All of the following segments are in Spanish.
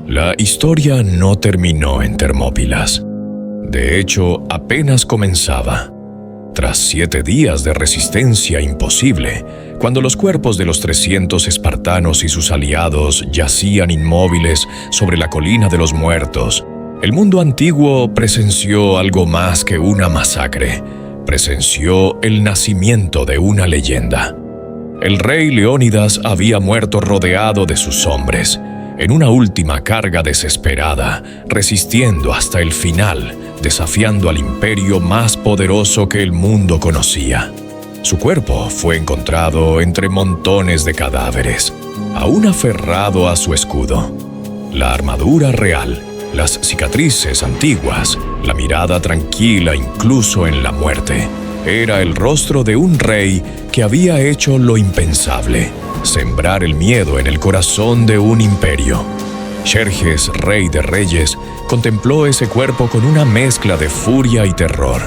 La historia no terminó en Termópilas. De hecho, apenas comenzaba. Tras 7 días de resistencia imposible, cuando los cuerpos de los 300 espartanos y sus aliados yacían inmóviles sobre la colina de los muertos, el mundo antiguo presenció algo más que una masacre. Presenció el nacimiento de una leyenda. El rey Leónidas había muerto rodeado de sus hombres, en una última carga desesperada, resistiendo hasta el final, desafiando al imperio más poderoso que el mundo conocía. Su cuerpo fue encontrado entre montones de cadáveres, aún aferrado a su escudo. La armadura real, las cicatrices antiguas, la mirada tranquila incluso en la muerte, era el rostro de un rey que había hecho lo impensable: sembrar el miedo en el corazón de un imperio. Xerjes, rey de reyes, contempló ese cuerpo con una mezcla de furia y terror.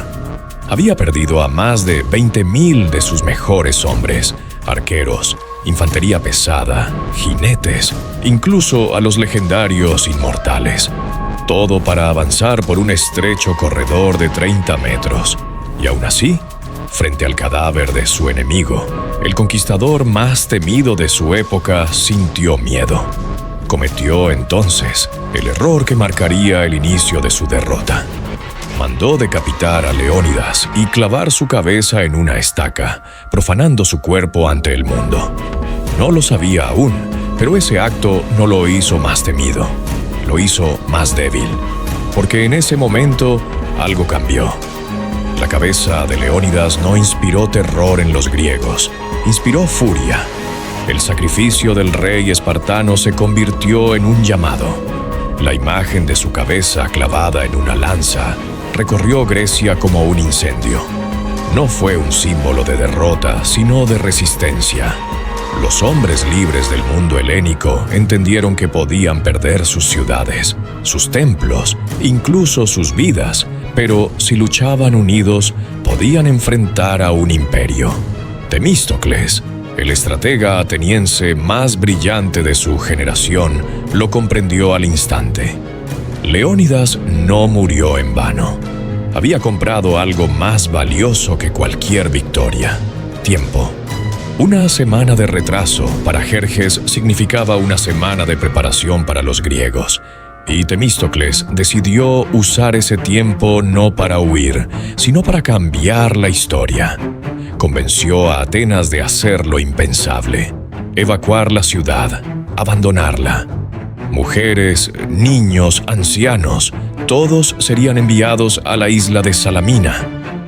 Había perdido a más de 20.000 de sus mejores hombres, arqueros, infantería pesada, jinetes, incluso a los legendarios inmortales. Todo para avanzar por un estrecho corredor de 30 metros. Y aún así, frente al cadáver de su enemigo, el conquistador más temido de su época sintió miedo. Cometió entonces el error que marcaría el inicio de su derrota. Mandó decapitar a Leónidas y clavar su cabeza en una estaca, profanando su cuerpo ante el mundo. No lo sabía aún, pero ese acto no lo hizo más temido, lo hizo más débil, porque en ese momento algo cambió. La cabeza de Leónidas no inspiró terror en los griegos, inspiró furia. El sacrificio del rey espartano se convirtió en un llamado. La imagen de su cabeza clavada en una lanza recorrió Grecia como un incendio. No fue un símbolo de derrota, sino de resistencia. Los hombres libres del mundo helénico entendieron que podían perder sus ciudades, sus templos, incluso sus vidas, pero si luchaban unidos, podían enfrentar a un imperio. Temístocles, el estratega ateniense más brillante de su generación, lo comprendió al instante. Leónidas no murió en vano. Había comprado algo más valioso que cualquier victoria: tiempo. Una semana de retraso para Xerjes significaba una semana de preparación para los griegos. Y Temístocles decidió usar ese tiempo no para huir, sino para cambiar la historia. Convenció a Atenas de hacer lo impensable: evacuar la ciudad, abandonarla. Mujeres, niños, ancianos, todos serían enviados a la isla de Salamina.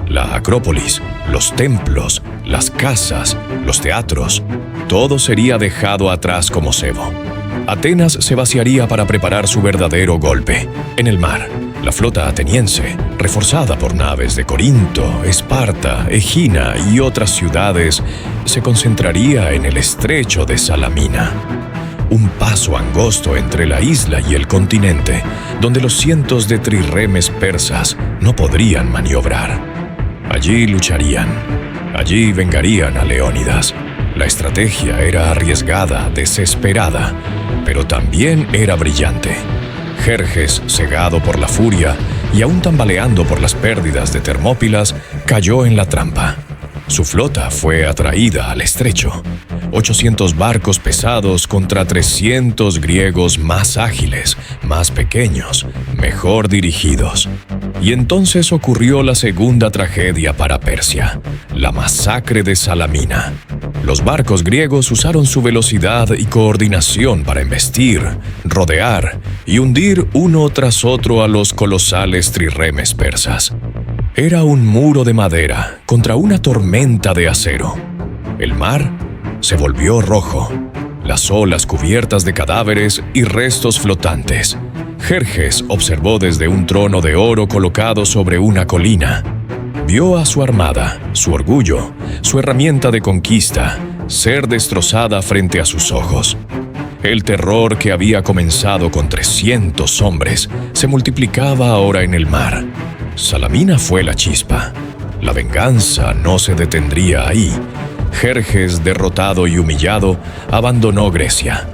La Acrópolis, los templos, las casas, los teatros, todo sería dejado atrás como cebo. Atenas se vaciaría para preparar su verdadero golpe. En el mar, la flota ateniense, reforzada por naves de Corinto, Esparta, Egina y otras ciudades, se concentraría en el estrecho de Salamina. Un paso angosto entre la isla y el continente, donde los cientos de trirremes persas no podrían maniobrar. Allí lucharían. Allí vengarían a Leónidas. La estrategia era arriesgada, desesperada, pero también era brillante. Xerjes, cegado por la furia y aún tambaleando por las pérdidas de Termópilas, cayó en la trampa. Su flota fue atraída al estrecho. 800 barcos pesados contra 300 griegos más ágiles, más pequeños, mejor dirigidos. Y entonces ocurrió la segunda tragedia para Persia: la masacre de Salamina. Los barcos griegos usaron su velocidad y coordinación para embestir, rodear y hundir uno tras otro a los colosales trirremes persas. Era un muro de madera contra una tormenta de acero. El mar se volvió rojo, las olas cubiertas de cadáveres y restos flotantes. Xerjes observó desde un trono de oro colocado sobre una colina. Vio a su armada, su orgullo, su herramienta de conquista, ser destrozada frente a sus ojos. El terror que había comenzado con 300 hombres se multiplicaba ahora en el mar. Salamina fue la chispa. La venganza no se detendría ahí. Xerjes, derrotado y humillado, abandonó Grecia.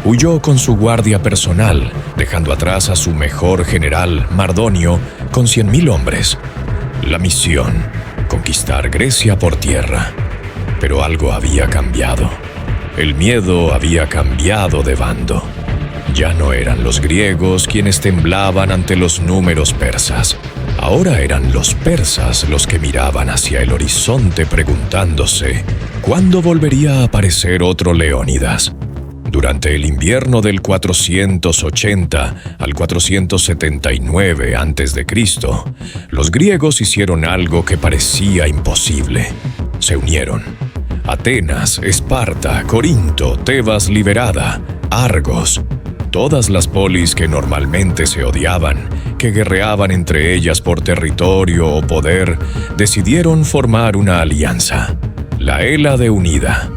Huyó con su guardia personal, dejando atrás a su mejor general, Mardonio, con 100.000 hombres. La misión: conquistar Grecia por tierra. Pero algo había cambiado. El miedo había cambiado de bando. Ya no eran los griegos quienes temblaban ante los números persas. Ahora eran los persas los que miraban hacia el horizonte preguntándose ¿cuándo volvería a aparecer otro Leónidas? Durante el invierno del 480 al 479 a.C., los griegos hicieron algo que parecía imposible. Se unieron. Atenas, Esparta, Corinto, Tebas liberada, Argos, todas las polis que normalmente se odiaban, que guerreaban entre ellas por territorio o poder, decidieron formar una alianza, la Hélade Unida.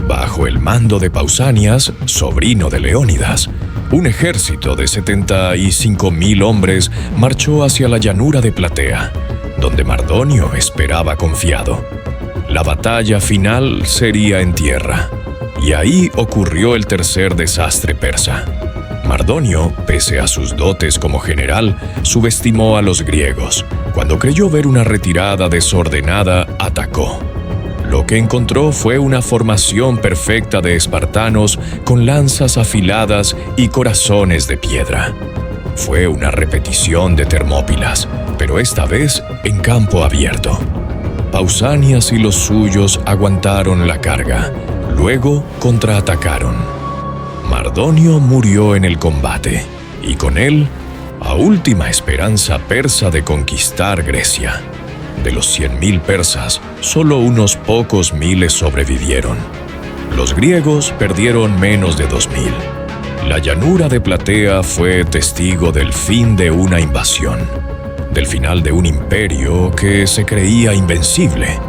Bajo el mando de Pausanias, sobrino de Leónidas, un ejército de 75.000 hombres marchó hacia la llanura de Platea, donde Mardonio esperaba confiado. La batalla final sería en tierra, y ahí ocurrió el tercer desastre persa. Mardonio, pese a sus dotes como general, subestimó a los griegos. Cuando creyó ver una retirada desordenada, atacó. Lo que encontró fue una formación perfecta de espartanos con lanzas afiladas y corazones de piedra. Fue una repetición de Termópilas, pero esta vez en campo abierto. Pausanias y los suyos aguantaron la carga, luego contraatacaron. Mardonio murió en el combate, y con él, la última esperanza persa de conquistar Grecia. De los 100.000 persas, solo unos pocos miles sobrevivieron. Los griegos perdieron menos de 2.000. La llanura de Platea fue testigo del fin de una invasión, del final de un imperio que se creía invencible.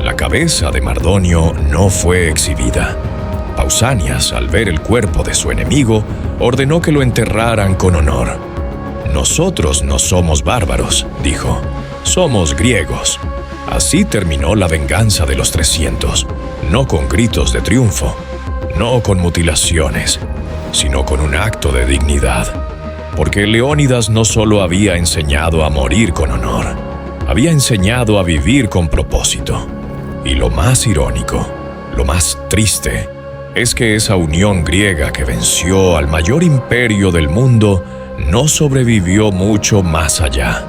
La cabeza de Mardonio no fue exhibida. Pausanias, al ver el cuerpo de su enemigo, ordenó que lo enterraran con honor. «Nosotros no somos bárbaros», dijo. «Somos griegos». Así terminó la venganza de los 300, no con gritos de triunfo, no con mutilaciones, sino con un acto de dignidad. Porque Leónidas no solo había enseñado a morir con honor, había enseñado a vivir con propósito. Y lo más irónico, lo más triste, es que esa unión griega que venció al mayor imperio del mundo no sobrevivió mucho más allá.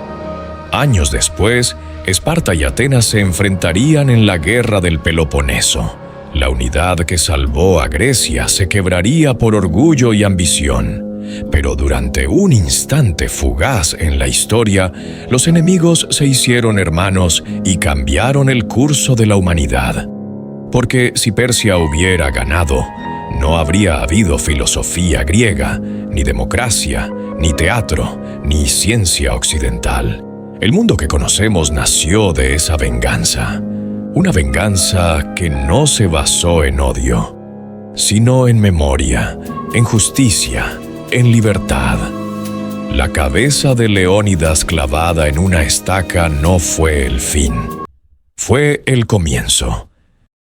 Años después, Esparta y Atenas se enfrentarían en la guerra del Peloponeso. La unidad que salvó a Grecia se quebraría por orgullo y ambición. Pero durante un instante fugaz en la historia, los enemigos se hicieron hermanos y cambiaron el curso de la humanidad. Porque si Persia hubiera ganado, no habría habido filosofía griega, ni democracia, ni teatro, ni ciencia occidental. El mundo que conocemos nació de esa venganza. Una venganza que no se basó en odio, sino en memoria, en justicia, en libertad. La cabeza de Leónidas clavada en una estaca no fue el fin. Fue el comienzo.